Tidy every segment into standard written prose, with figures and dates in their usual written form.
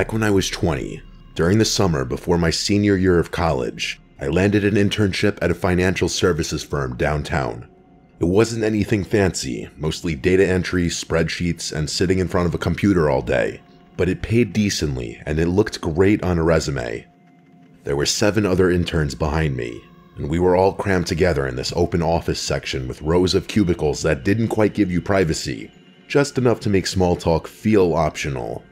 Back when I was 20, during the summer before my senior year of college, I landed an internship at a financial services firm downtown. It wasn't anything fancy, mostly data entry, spreadsheets, and sitting in front of a computer all day, but it paid decently and it looked great on a resume. There were 7 other interns behind me, and we were all crammed together in this open office section with rows of cubicles that didn't quite give you privacy, just enough to make small talk feel optional.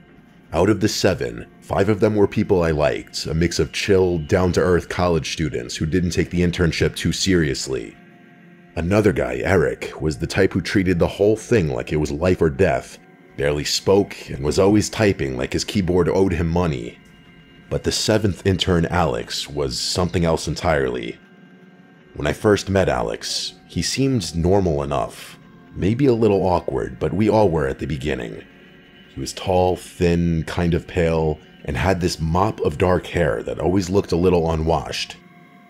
Out of the 7, 5 of them were people I liked, a mix of chill, down-to-earth college students who didn't take the internship too seriously. Another guy, Eric, was the type who treated the whole thing like it was life or death, barely spoke, and was always typing like his keyboard owed him money. But the 7th intern, Alex, was something else entirely. When I first met Alex, he seemed normal enough, maybe a little awkward, but we all were at the beginning. He was tall, thin, kind of pale, and had this mop of dark hair that always looked a little unwashed.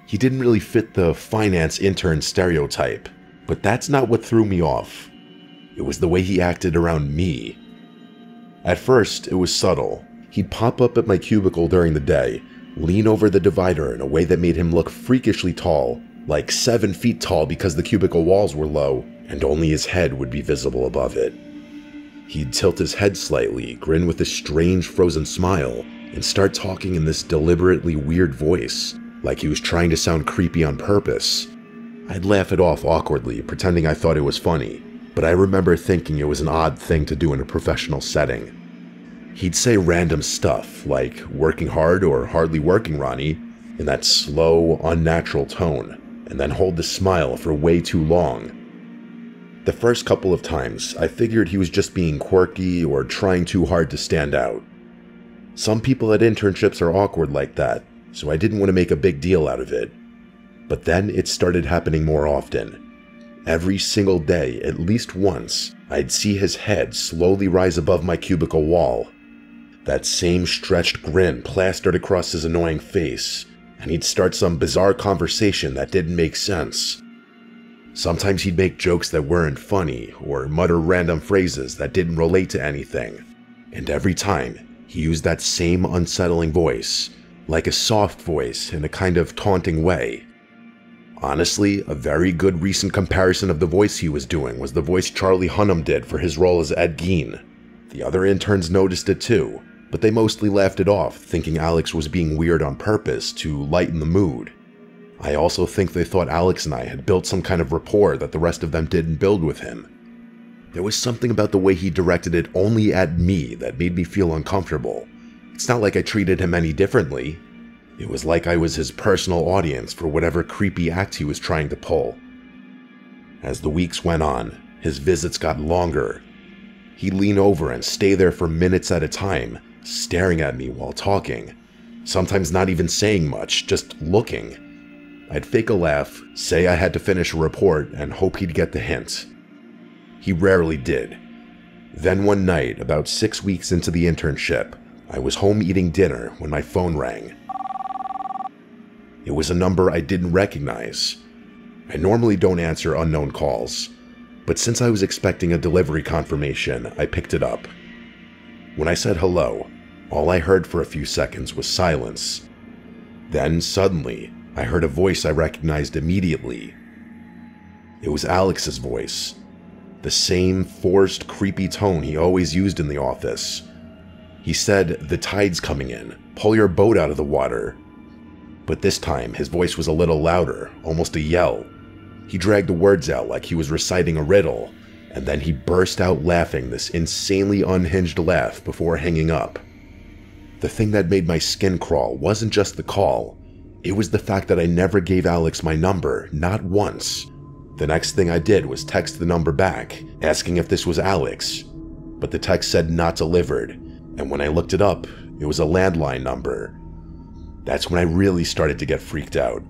He didn't really fit the finance intern stereotype, but that's not what threw me off. It was the way he acted around me. At first, it was subtle. He'd pop up at my cubicle during the day, lean over the divider in a way that made him look freakishly tall, like 7 feet tall because the cubicle walls were low, and only his head would be visible above it. He'd tilt his head slightly, grin with a strange frozen smile, and start talking in this deliberately weird voice, like he was trying to sound creepy on purpose. I'd laugh it off awkwardly, pretending I thought it was funny, but I remember thinking it was an odd thing to do in a professional setting. He'd say random stuff, like "working hard" or "hardly working, Ronnie," in that slow, unnatural tone, and then hold the smile for way too long. The first couple of times, I figured he was just being quirky or trying too hard to stand out. Some people at internships are awkward like that, so I didn't want to make a big deal out of it. But then it started happening more often. Every single day, at least once, I'd see his head slowly rise above my cubicle wall. That same stretched grin plastered across his annoying face, and he'd start some bizarre conversation that didn't make sense. Sometimes he'd make jokes that weren't funny, or mutter random phrases that didn't relate to anything. And every time, he used that same unsettling voice, like a soft voice in a kind of taunting way. Honestly, a very good recent comparison of the voice he was doing was the voice Charlie Hunnam did for his role as Ed Gein. The other interns noticed it too, but they mostly laughed it off, thinking Alex was being weird on purpose to lighten the mood. I also think they thought Alex and I had built some kind of rapport that the rest of them didn't build with him. There was something about the way he directed it only at me that made me feel uncomfortable. It's not like I treated him any differently. It was like I was his personal audience for whatever creepy act he was trying to pull. As the weeks went on, his visits got longer. He'd lean over and stay there for minutes at a time, staring at me while talking, sometimes not even saying much, just looking. I'd fake a laugh, say I had to finish a report, and hope he'd get the hint. He rarely did. Then one night, about 6 weeks into the internship, I was home eating dinner when my phone rang. It was a number I didn't recognize. I normally don't answer unknown calls, but since I was expecting a delivery confirmation, I picked it up. When I said hello, all I heard for a few seconds was silence. Then, suddenly, I heard a voice I recognized immediately. It was Alex's voice. The same forced, creepy tone he always used in the office. He said, "The tide's coming in. Pull your boat out of the water." But this time, his voice was a little louder, almost a yell. He dragged the words out like he was reciting a riddle, and then he burst out laughing this insanely unhinged laugh before hanging up. The thing that made my skin crawl wasn't just the call. It was the fact that I never gave Alex my number, not once. The next thing I did was text the number back, asking if this was Alex. But the text said not delivered, and when I looked it up, it was a landline number. That's when I really started to get freaked out.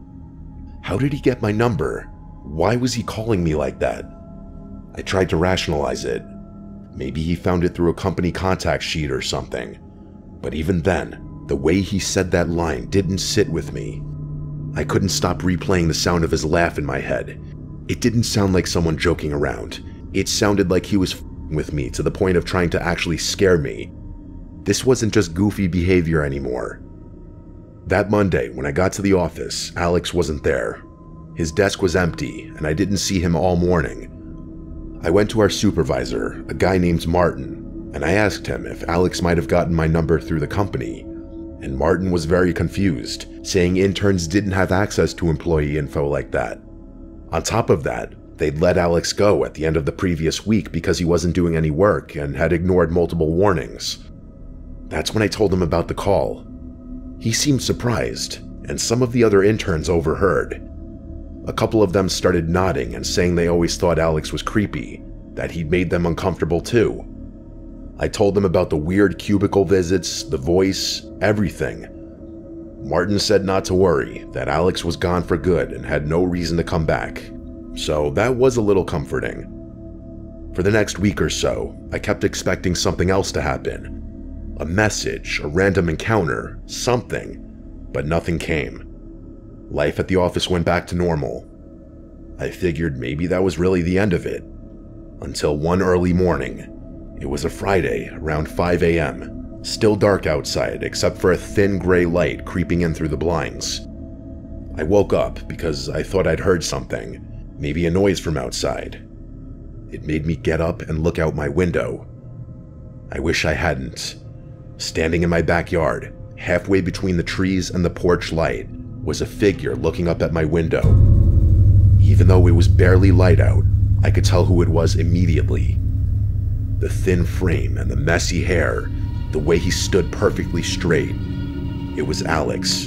How did he get my number? Why was he calling me like that? I tried to rationalize it. Maybe he found it through a company contact sheet or something. But even then, the way he said that line didn't sit with me. I couldn't stop replaying the sound of his laugh in my head. It didn't sound like someone joking around. It sounded like he was f***ing with me to the point of trying to actually scare me. This wasn't just goofy behavior anymore. That Monday, when I got to the office, Alex wasn't there. His desk was empty, and I didn't see him all morning. I went to our supervisor, a guy named Martin, and I asked him if Alex might have gotten my number through the company. And Martin was very confused, saying interns didn't have access to employee info like that. On top of that, they'd let Alex go at the end of the previous week because he wasn't doing any work and had ignored multiple warnings. That's when I told him about the call. He seemed surprised, and some of the other interns overheard. A couple of them started nodding and saying they always thought Alex was creepy, that he'd made them uncomfortable too. I told them about the weird cubicle visits, the voice, everything. Martin said not to worry, that Alex was gone for good and had no reason to come back. So that was a little comforting. For the next week or so, I kept expecting something else to happen. A message, a random encounter, something, but nothing came. Life at the office went back to normal. I figured maybe that was really the end of it. Until one early morning. It was a Friday, around 5 a.m., still dark outside except for a thin gray light creeping in through the blinds. I woke up because I thought I'd heard something, maybe a noise from outside. It made me get up and look out my window. I wish I hadn't. Standing in my backyard, halfway between the trees and the porch light, was a figure looking up at my window. Even though it was barely light out, I could tell who it was immediately. The thin frame and the messy hair, the way he stood perfectly straight. It was Alex.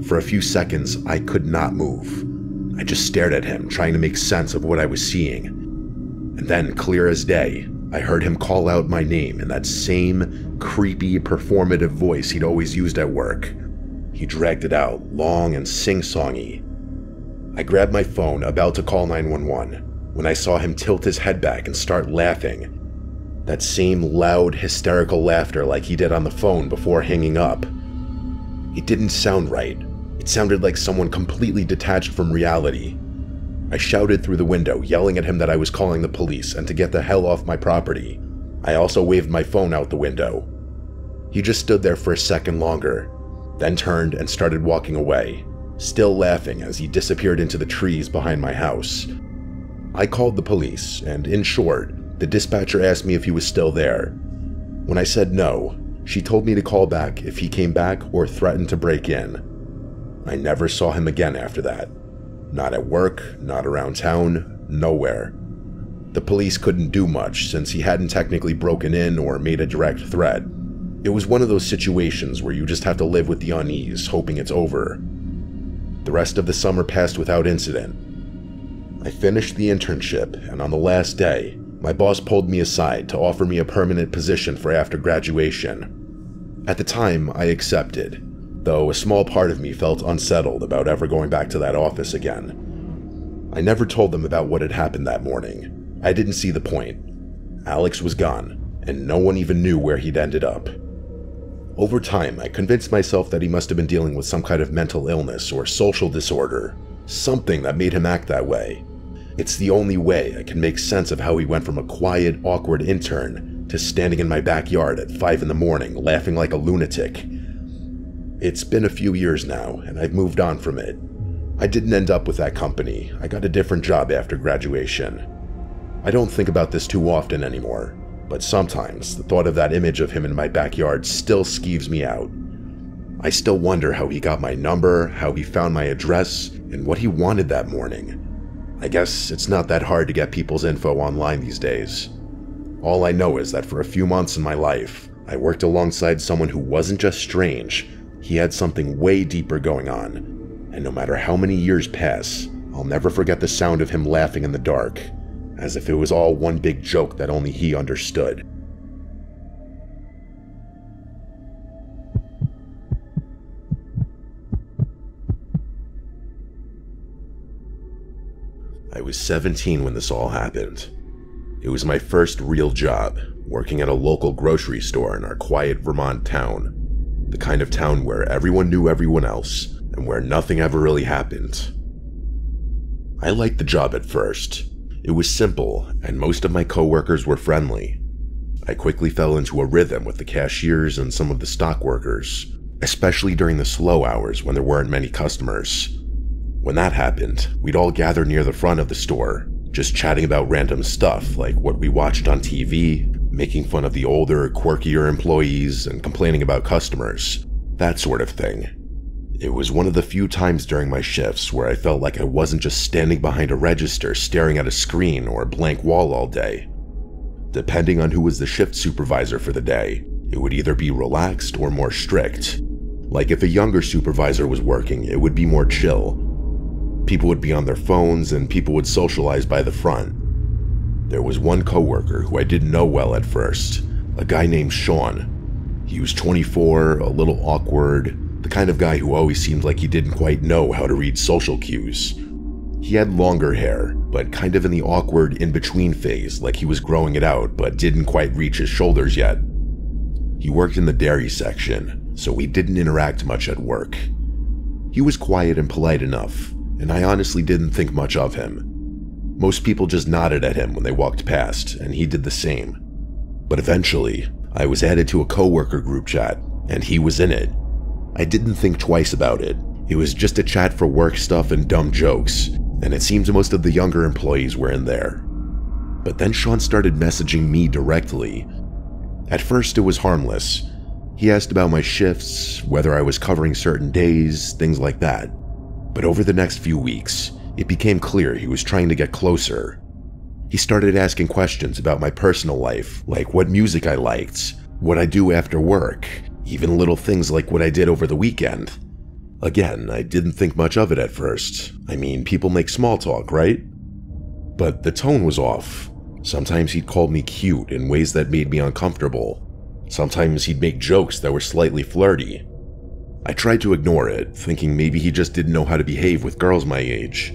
For a few seconds, I could not move. I just stared at him, trying to make sense of what I was seeing. And then, clear as day, I heard him call out my name in that same creepy, performative voice he'd always used at work. He dragged it out, long and sing-songy. I grabbed my phone, about to call 911, when I saw him tilt his head back and start laughing. That same loud, hysterical laughter like he did on the phone before hanging up. It didn't sound right. It sounded like someone completely detached from reality. I shouted through the window, yelling at him that I was calling the police and to get the hell off my property. I also waved my phone out the window. He just stood there for a second longer, then turned and started walking away, still laughing as he disappeared into the trees behind my house. I called the police, and in short, the dispatcher asked me if he was still there. When I said no, she told me to call back if he came back or threatened to break in. I never saw him again after that. Not at work, not around town, nowhere. The police couldn't do much since he hadn't technically broken in or made a direct threat. It was one of those situations where you just have to live with the unease, hoping it's over. The rest of the summer passed without incident. I finished the internship, and on the last day, my boss pulled me aside to offer me a permanent position for after graduation. At the time, I accepted, though a small part of me felt unsettled about ever going back to that office again. I never told them about what had happened that morning. I didn't see the point. Alex was gone, and no one even knew where he'd ended up. Over time, I convinced myself that he must have been dealing with some kind of mental illness or social disorder, something that made him act that way. It's the only way I can make sense of how he went from a quiet, awkward intern to standing in my backyard at 5 in the morning, laughing like a lunatic. It's been a few years now, and I've moved on from it. I didn't end up with that company. I got a different job after graduation. I don't think about this too often anymore, but sometimes the thought of that image of him in my backyard still skeeves me out. I still wonder how he got my number, how he found my address, and what he wanted that morning. I guess it's not that hard to get people's info online these days. All I know is that for a few months in my life, I worked alongside someone who wasn't just strange, he had something way deeper going on. And no matter how many years pass, I'll never forget the sound of him laughing in the dark, as if it was all one big joke that only he understood. I was 17 when this all happened. It was my first real job, working at a local grocery store in our quiet Vermont town. The kind of town where everyone knew everyone else, and where nothing ever really happened. I liked the job at first. It was simple, and most of my coworkers were friendly. I quickly fell into a rhythm with the cashiers and some of the stock workers, especially during the slow hours when there weren't many customers. When that happened, we'd all gather near the front of the store, just chatting about random stuff like what we watched on TV, making fun of the older, quirkier employees, and complaining about customers, that sort of thing. It was one of the few times during my shifts where I felt like I wasn't just standing behind a register staring at a screen or a blank wall all day. Depending on who was the shift supervisor for the day, it would either be relaxed or more strict. Like if a younger supervisor was working, it would be more chill. People would be on their phones and people would socialize by the front. There was one coworker who I didn't know well at first, a guy named Sean. He was 24, a little awkward, the kind of guy who always seemed like he didn't quite know how to read social cues. He had longer hair, but kind of in the awkward in-between phase, like he was growing it out but didn't quite reach his shoulders yet. He worked in the dairy section, so we didn't interact much at work. He was quiet and polite enough, and I honestly didn't think much of him. Most people just nodded at him when they walked past, and he did the same. But eventually, I was added to a coworker group chat, and he was in it. I didn't think twice about it. It was just a chat for work stuff and dumb jokes, and it seems most of the younger employees were in there. But then Sean started messaging me directly. At first it was harmless. He asked about my shifts, whether I was covering certain days, things like that. But over the next few weeks, it became clear he was trying to get closer. He started asking questions about my personal life, like what music I liked, what I do after work, even little things like what I did over the weekend. Again, I didn't think much of it at first. I mean, people make small talk, right? But the tone was off. Sometimes he'd call me cute in ways that made me uncomfortable. Sometimes he'd make jokes that were slightly flirty. I tried to ignore it, thinking maybe he just didn't know how to behave with girls my age.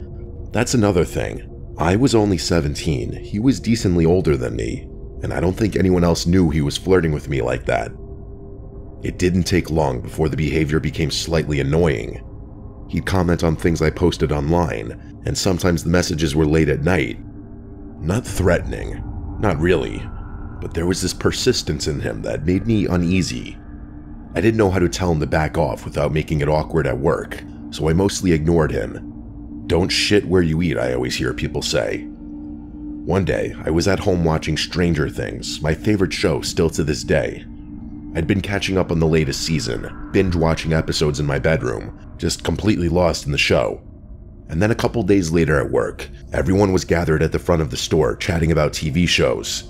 That's another thing. I was only 17, he was decently older than me, and I don't think anyone else knew he was flirting with me like that. It didn't take long before the behavior became slightly annoying. He'd comment on things I posted online, and sometimes the messages were late at night. Not threatening, not really, but there was this persistence in him that made me uneasy. I didn't know how to tell him to back off without making it awkward at work, so I mostly ignored him. Don't shit where you eat, I always hear people say. One day, I was at home watching Stranger Things, my favorite show still to this day. I'd been catching up on the latest season, binge-watching episodes in my bedroom, just completely lost in the show. And then a couple days later at work, everyone was gathered at the front of the store chatting about TV shows.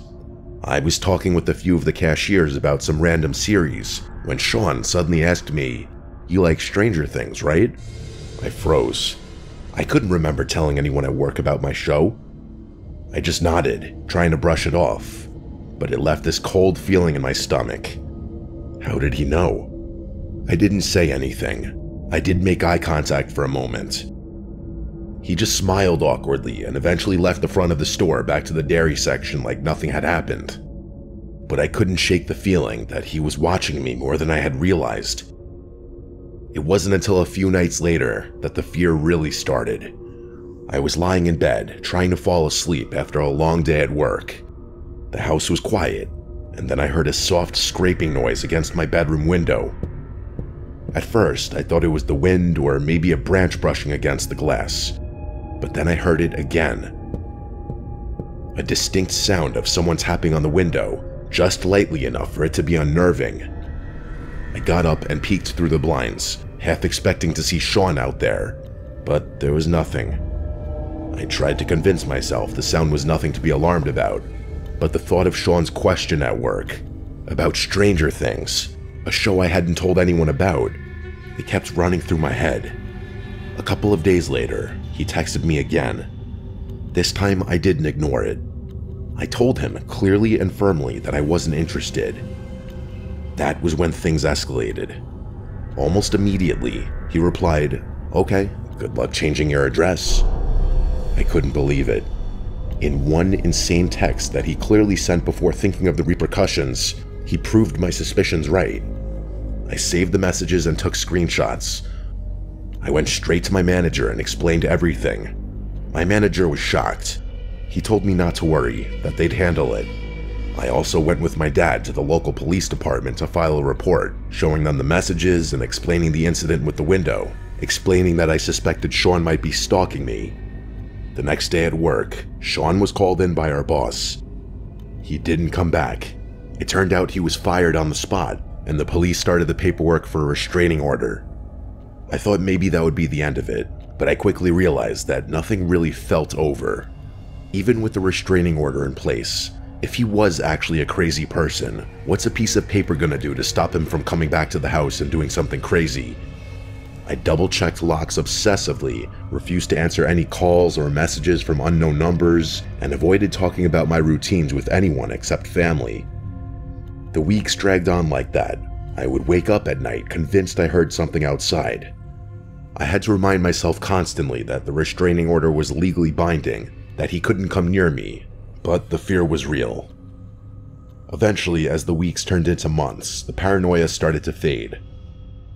I was talking with a few of the cashiers about some random series, when Sean suddenly asked me, "You like Stranger Things, right?" I froze. I couldn't remember telling anyone at work about my show. I just nodded, trying to brush it off, but it left this cold feeling in my stomach. How did he know? I didn't say anything. I did make eye contact for a moment. He just smiled awkwardly and eventually left the front of the store back to the dairy section like nothing had happened. But I couldn't shake the feeling that he was watching me more than I had realized. It wasn't until a few nights later that the fear really started. I was lying in bed, trying to fall asleep after a long day at work. The house was quiet, and then I heard a soft scraping noise against my bedroom window. At first, I thought it was the wind or maybe a branch brushing against the glass, but then I heard it again. A distinct sound of someone tapping on the window, just lightly enough for it to be unnerving. I got up and peeked through the blinds, half expecting to see Sean out there, but there was nothing. I tried to convince myself the sound was nothing to be alarmed about, but the thought of Sean's question at work, about Stranger Things, a show I hadn't told anyone about, it kept running through my head. A couple of days later, he texted me again. This time I didn't ignore it. I told him clearly and firmly that I wasn't interested. That was when things escalated. Almost immediately, he replied, "Okay, good luck changing your address." I couldn't believe it. In one insane text that he clearly sent before thinking of the repercussions, he proved my suspicions right. I saved the messages and took screenshots. I went straight to my manager and explained everything. My manager was shocked. He told me not to worry, that they'd handle it. I also went with my dad to the local police department to file a report, showing them the messages and explaining the incident with the window, explaining that I suspected Sean might be stalking me. The next day at work, Sean was called in by our boss. He didn't come back. It turned out he was fired on the spot, and the police started the paperwork for a restraining order. I thought maybe that would be the end of it, but I quickly realized that nothing really felt over. Even with the restraining order in place, if he was actually a crazy person, what's a piece of paper gonna do to stop him from coming back to the house and doing something crazy? I double-checked locks obsessively, refused to answer any calls or messages from unknown numbers, and avoided talking about my routines with anyone except family. The weeks dragged on like that. I would wake up at night convinced I heard something outside. I had to remind myself constantly that the restraining order was legally binding, that he couldn't come near me, but the fear was real. Eventually, as the weeks turned into months, the paranoia started to fade.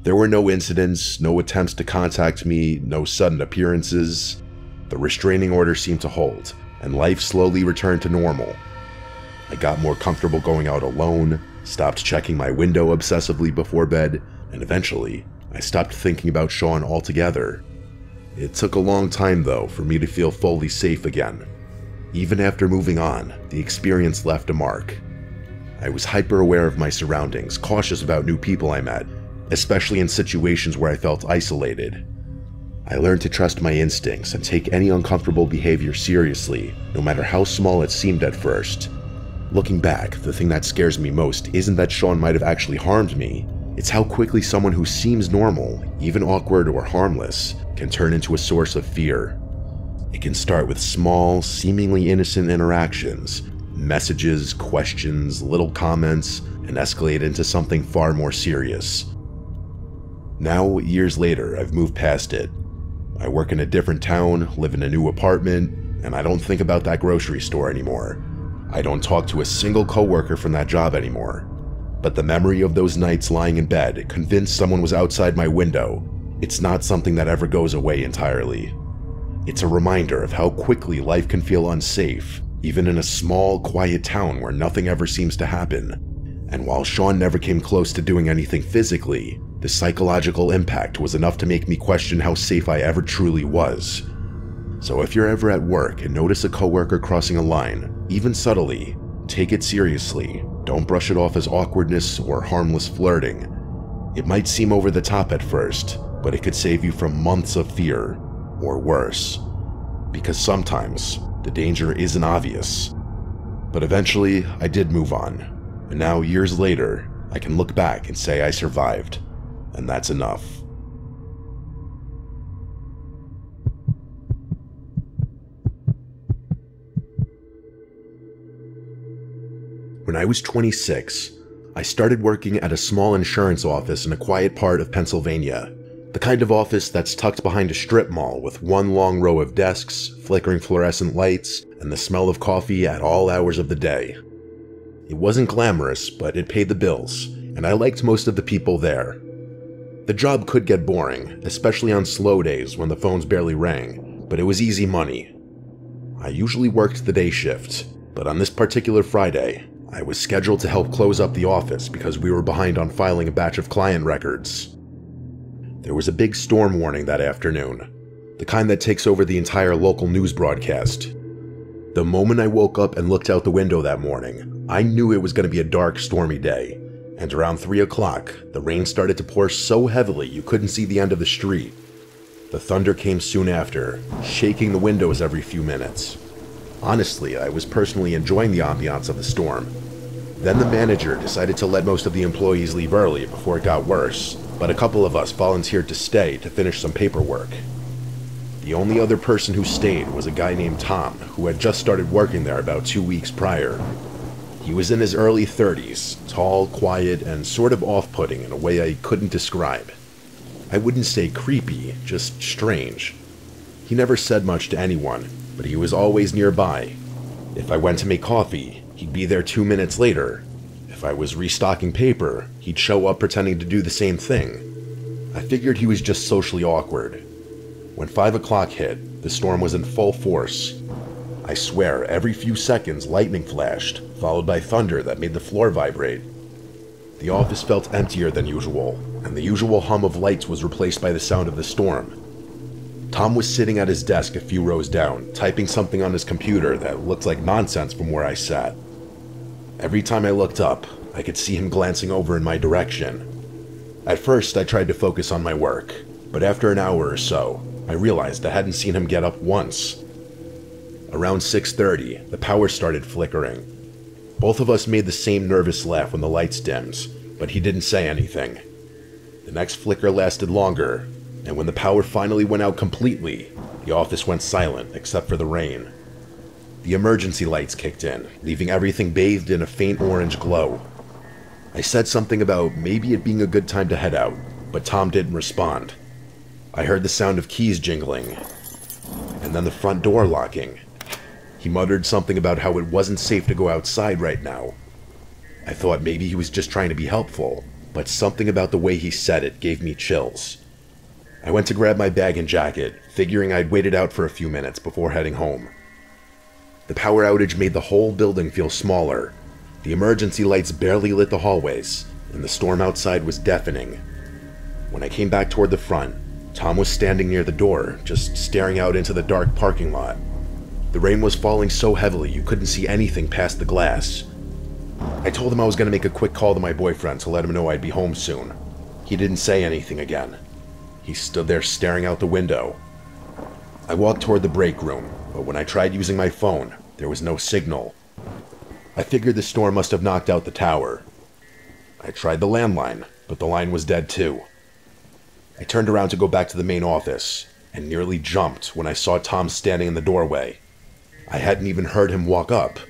There were no incidents, no attempts to contact me, no sudden appearances. The restraining order seemed to hold, and life slowly returned to normal. I got more comfortable going out alone, stopped checking my window obsessively before bed, and eventually, I stopped thinking about Sean altogether. It took a long time, though, for me to feel fully safe again. Even after moving on, the experience left a mark. I was hyper-aware of my surroundings, cautious about new people I met, especially in situations where I felt isolated. I learned to trust my instincts and take any uncomfortable behavior seriously, no matter how small it seemed at first. Looking back, the thing that scares me most isn't that Sean might have actually harmed me. It's how quickly someone who seems normal, even awkward or harmless, can turn into a source of fear. It can start with small, seemingly innocent interactions, messages, questions, little comments, and escalate into something far more serious. Now, years later, I've moved past it. I work in a different town, live in a new apartment, and I don't think about that grocery store anymore. I don't talk to a single coworker from that job anymore. But the memory of those nights lying in bed, convinced someone was outside my window, it's not something that ever goes away entirely. It's a reminder of how quickly life can feel unsafe, even in a small, quiet town where nothing ever seems to happen. And while Sean never came close to doing anything physically, the psychological impact was enough to make me question how safe I ever truly was. So if you're ever at work and notice a coworker crossing a line, even subtly, take it seriously. Don't brush it off as awkwardness or harmless flirting. It might seem over the top at first, but it could save you from months of fear, or worse. Because sometimes, the danger isn't obvious. But eventually, I did move on. And now, years later, I can look back and say I survived. And that's enough. When I was 26, I started working at a small insurance office in a quiet part of Pennsylvania. The kind of office that's tucked behind a strip mall with one long row of desks, flickering fluorescent lights, and the smell of coffee at all hours of the day. It wasn't glamorous, but it paid the bills, and I liked most of the people there. The job could get boring, especially on slow days when the phones barely rang, but it was easy money. I usually worked the day shift, but on this particular Friday, I was scheduled to help close up the office because we were behind on filing a batch of client records. There was a big storm warning that afternoon, the kind that takes over the entire local news broadcast. The moment I woke up and looked out the window that morning, I knew it was going to be a dark, stormy day, and around 3 o'clock, the rain started to pour so heavily you couldn't see the end of the street. The thunder came soon after, shaking the windows every few minutes. Honestly, I was personally enjoying the ambiance of the storm. Then the manager decided to let most of the employees leave early before it got worse, but a couple of us volunteered to stay to finish some paperwork. The only other person who stayed was a guy named Tom, who had just started working there about 2 weeks prior. He was in his early 30s, tall, quiet, and sort of off-putting in a way I couldn't describe. I wouldn't say creepy, just strange. He never said much to anyone, but he was always nearby. If I went to make coffee, he'd be there 2 minutes later. If I was restocking paper, he'd show up pretending to do the same thing. I figured he was just socially awkward. When 5 o'clock hit, the storm was in full force. I swear, every few seconds lightning flashed, followed by thunder that made the floor vibrate. The office felt emptier than usual, and the usual hum of lights was replaced by the sound of the storm. Tom was sitting at his desk a few rows down, typing something on his computer that looked like nonsense from where I sat. Every time I looked up, I could see him glancing over in my direction. At first, I tried to focus on my work, but after an hour or so, I realized I hadn't seen him get up once. Around 6:30, the power started flickering. Both of us made the same nervous laugh when the lights dimmed, but he didn't say anything. The next flicker lasted longer, and when the power finally went out completely, the office went silent except for the rain. The emergency lights kicked in, leaving everything bathed in a faint orange glow. I said something about maybe it being a good time to head out, but Tom didn't respond. I heard the sound of keys jingling, and then the front door locking. He muttered something about how it wasn't safe to go outside right now. I thought maybe he was just trying to be helpful, but something about the way he said it gave me chills. I went to grab my bag and jacket, figuring I'd wait it out for a few minutes before heading home. The power outage made the whole building feel smaller. The emergency lights barely lit the hallways, and the storm outside was deafening. When I came back toward the front, Tom was standing near the door, just staring out into the dark parking lot. The rain was falling so heavily you couldn't see anything past the glass. I told him I was going to make a quick call to my boyfriend to let him know I'd be home soon. He didn't say anything again. He stood there staring out the window. I walked toward the break room, but when I tried using my phone, there was no signal. I figured the storm must have knocked out the tower. I tried the landline, but the line was dead too. I turned around to go back to the main office, and nearly jumped when I saw Tom standing in the doorway. I hadn't even heard him walk up.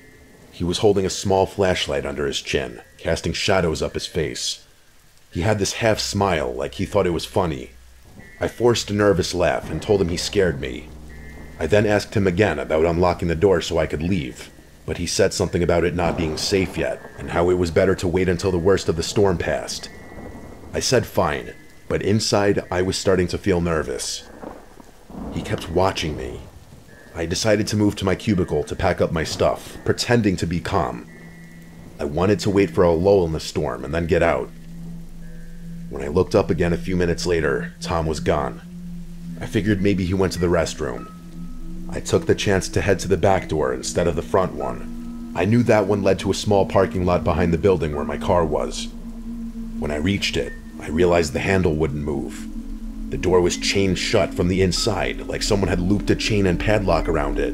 He was holding a small flashlight under his chin, casting shadows up his face. He had this half smile like he thought it was funny. I forced a nervous laugh and told him he scared me. I then asked him again about unlocking the door so I could leave, but he said something about it not being safe yet, and how it was better to wait until the worst of the storm passed. I said fine, but inside I was starting to feel nervous. He kept watching me. I decided to move to my cubicle to pack up my stuff, pretending to be calm. I wanted to wait for a lull in the storm and then get out. When I looked up again a few minutes later, Tom was gone. I figured maybe he went to the restroom. I took the chance to head to the back door instead of the front one. I knew that one led to a small parking lot behind the building where my car was. When I reached it, I realized the handle wouldn't move. The door was chained shut from the inside, like someone had looped a chain and padlock around it.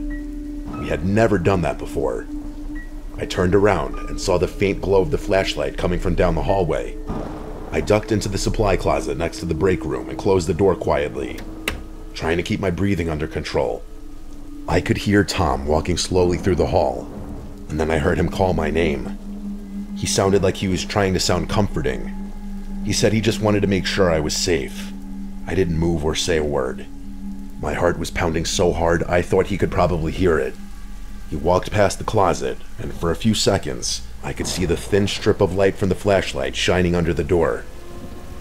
We had never done that before. I turned around and saw the faint glow of the flashlight coming from down the hallway. I ducked into the supply closet next to the break room and closed the door quietly, trying to keep my breathing under control. I could hear Tom walking slowly through the hall, and then I heard him call my name. He sounded like he was trying to sound comforting. He said he just wanted to make sure I was safe. I didn't move or say a word. My heart was pounding so hard I thought he could probably hear it. He walked past the closet, and for a few seconds, I could see the thin strip of light from the flashlight shining under the door.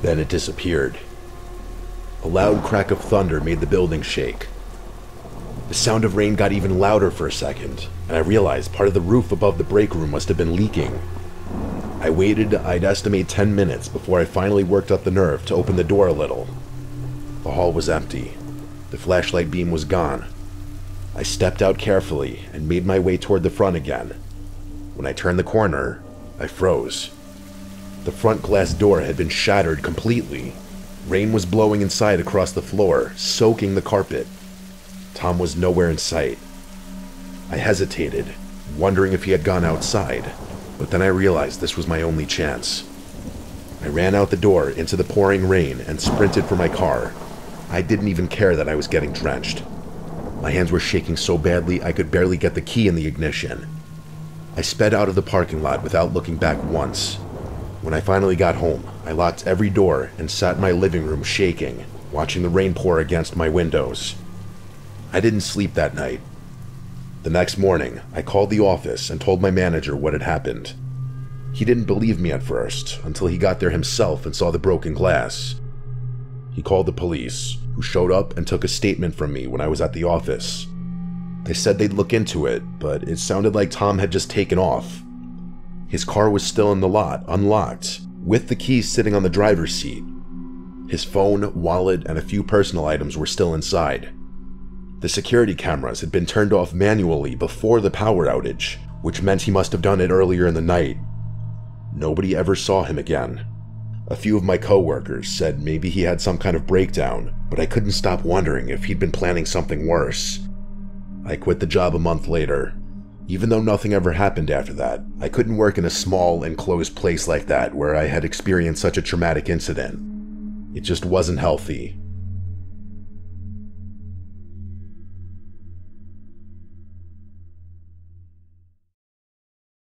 Then it disappeared. A loud crack of thunder made the building shake. The sound of rain got even louder for a second, and I realized part of the roof above the break room must have been leaking. I waited, I'd estimate 10 minutes before I finally worked up the nerve to open the door a little. The hall was empty. The flashlight beam was gone. I stepped out carefully and made my way toward the front again. When I turned the corner, I froze. The front glass door had been shattered completely. Rain was blowing inside across the floor, soaking the carpet. Tom was nowhere in sight. I hesitated, wondering if he had gone outside, but then I realized this was my only chance. I ran out the door into the pouring rain and sprinted for my car. I didn't even care that I was getting drenched. My hands were shaking so badly I could barely get the key in the ignition. I sped out of the parking lot without looking back once. When I finally got home, I locked every door and sat in my living room shaking, watching the rain pour against my windows. I didn't sleep that night. The next morning, I called the office and told my manager what had happened. He didn't believe me at first, until he got there himself and saw the broken glass. He called the police, who showed up and took a statement from me when I was at the office. They said they'd look into it, but it sounded like Tom had just taken off. His car was still in the lot, unlocked, with the keys sitting on the driver's seat. His phone, wallet, and a few personal items were still inside. The security cameras had been turned off manually before the power outage, which meant he must have done it earlier in the night. Nobody ever saw him again. A few of my coworkers said maybe he had some kind of breakdown, but I couldn't stop wondering if he'd been planning something worse. I quit the job a month later. Even though nothing ever happened after that, I couldn't work in a small, enclosed place like that where I had experienced such a traumatic incident. It just wasn't healthy.